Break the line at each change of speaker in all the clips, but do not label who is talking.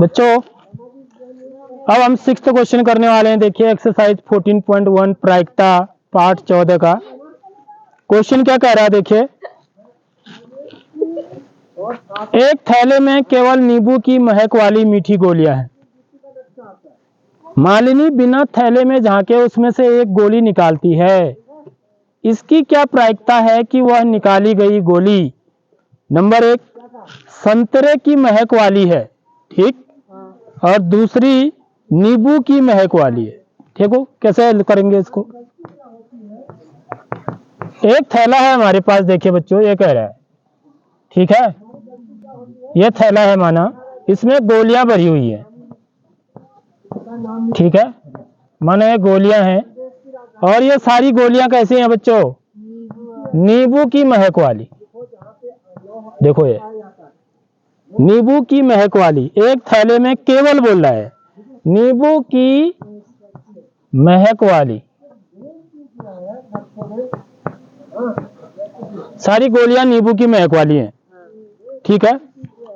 बच्चों अब हम 6th क्वेश्चन करने वाले हैं। देखिए एक्सरसाइज 14.1 प्रायिकता पार्ट 14 का क्वेश्चन क्या कह रहा है। देखिए एक थैले में केवल नींबू की महक वाली मीठी गोलियां हैं। मालिनी बिना थैले में झांके उसमें से एक गोली निकालती है। इसकी क्या प्रायिकता है कि वह निकाली गई गोली नंबर 1 संतरे की महक वाली है, ठीक, और दूसरी नींबू की महक वाली है। ठीक हो, कैसे हल करेंगे इसको। एक थैला है हमारे पास, देखिए बच्चों ये कह रहा है, ठीक है, ये थैला है माना, इसमें गोलियां भरी हुई है, ठीक है, माना ये गोलियां हैं और ये सारी गोलियां कैसी हैं बच्चों, नींबू की महक वाली। देखो ये नींबू की महक वाली, एक थैले में केवल बोल रहा है नींबू की महक वाली, सारी गोलियां नींबू की महक वाली हैं, ठीक है।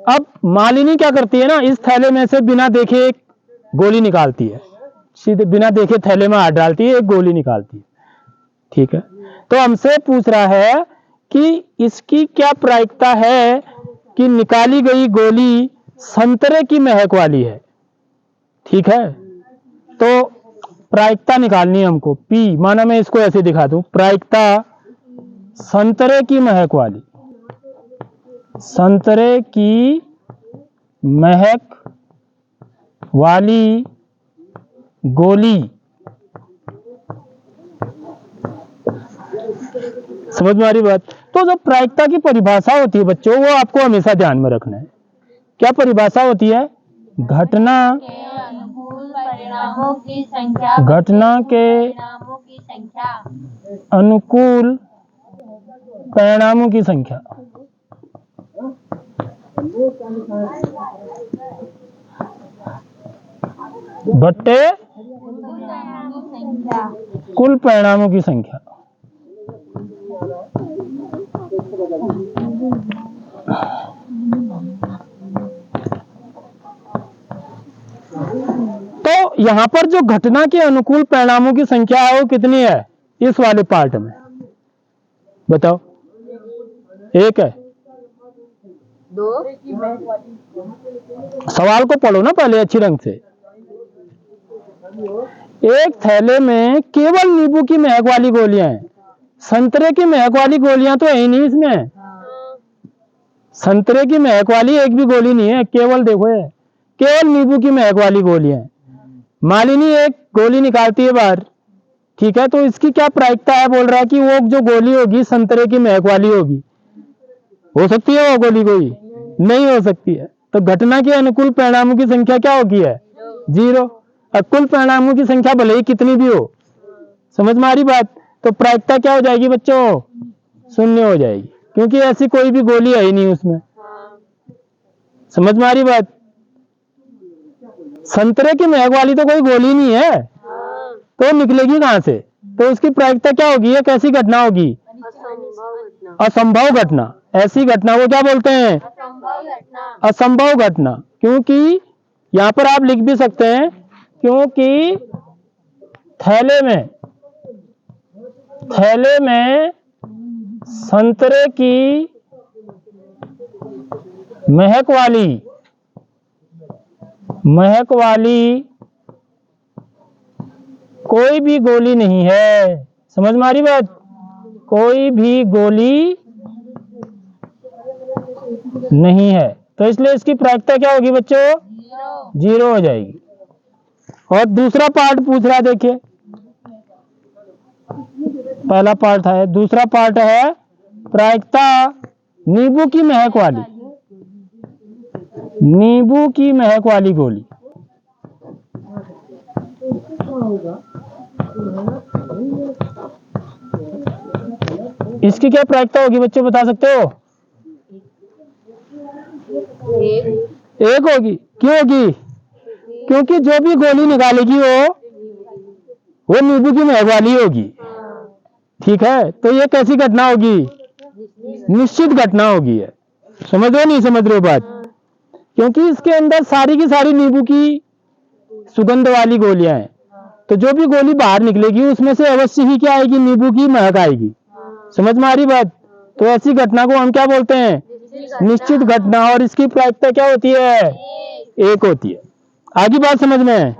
अब मालिनी क्या करती है ना, इस थैले में से बिना देखे एक गोली निकालती है, सीधे बिना देखे थैले में हाथ डालती है, एक गोली निकालती है, ठीक है। तो हमसे पूछ रहा है कि इसकी क्या प्रायिकता है कि निकाली गई गोली संतरे की महक वाली है, ठीक है। तो प्रायिकता निकालनी है हमको, पी माना मैं इसको ऐसे दिखा दूं, प्रायिकता संतरे की महक वाली, संतरे की महक वाली गोली, समझ में आ रही बात। तो जो प्रायिकता की परिभाषा होती है बच्चों, वो आपको हमेशा ध्यान में रखना है। क्या परिभाषा होती है, घटना की संख्या, घटना के अनुकूल परिणामों की संख्या, बट्टे कुल परिणामों की संख्या। तो यहां पर जो घटना के अनुकूल परिणामों की संख्या है वो कितनी है इस वाले पार्ट में, बताओ। एक है, दो, सवाल को पढ़ो ना पहले अच्छी ढंग से। एक थैले में केवल नींबू की महक वाली गोलियां हैं, संतरे की महक वाली गोलियां तो है ही नहीं इसमें, संतरे की महक वाली एक भी गोली नहीं है, केवल देखो ये केवल नींबू की महक वाली गोलियां हैं। मालिनी एक गोली निकालती है बाहर, ठीक है, तो इसकी क्या प्रायिकता है, बोल रहा है कि वो जो गोली होगी संतरे की महक वाली होगी। हो सकती है वो गोली कोई नहीं हो सकती है। तो घटना के अनुकूल परिणामों की संख्या क्या होगी है 0, और कुल परिणामों की संख्या भले ही कितनी भी हो, समझ में आ रही बात। तो प्रायिकता क्या हो जाएगी बच्चों, 0 हो जाएगी, क्योंकि ऐसी कोई भी गोली है ही नहीं उसमें, समझ में आ रही बात। संतरे की महक वाली तो कोई गोली नहीं है, तो निकलेगी कहां से, तो उसकी प्रायिकता क्या होगी, ये कैसी घटना होगी, असंभव घटना। ऐसी घटना को क्या बोलते हैं, असंभव घटना। क्योंकि यहां पर आप लिख भी सकते हैं, क्योंकि थैले में संतरे की महक वाली कोई भी गोली नहीं है, समझ में आ रही बात, कोई भी गोली नहीं है। तो इसलिए इसकी प्रायिकता क्या होगी बच्चों, 0 हो जाएगी। और दूसरा पार्ट पूछ रहा है, देखिए पहला पार्ट है, दूसरा पार्ट है प्रायिकता नींबू की महक वाली, नींबू की महक वाली गोली। इसकी क्या प्रायिकता होगी बच्चों, बता सकते हो। एक होगी, क्यों होगी, क्योंकि जो भी गोली निकालेगी वो नींबू की महक वाली होगी, ठीक है। तो ये कैसी घटना होगी, निश्चित घटना होगी है, समझ रहे हो नहीं समझ रहे हो बात? क्योंकि इसके अंदर सारी की सारी नींबू की सुगंध वाली गोलियां हैं, तो जो भी गोली बाहर निकलेगी उसमें से अवश्य ही क्या आएगी, नींबू की महक आएगी। समझ में आ रही बात? तो ऐसी घटना को हम क्या बोलते हैं, निश्चित घटना, और इसकी प्रायिकता क्या होती है, एक होती है। आगे बात समझ में है?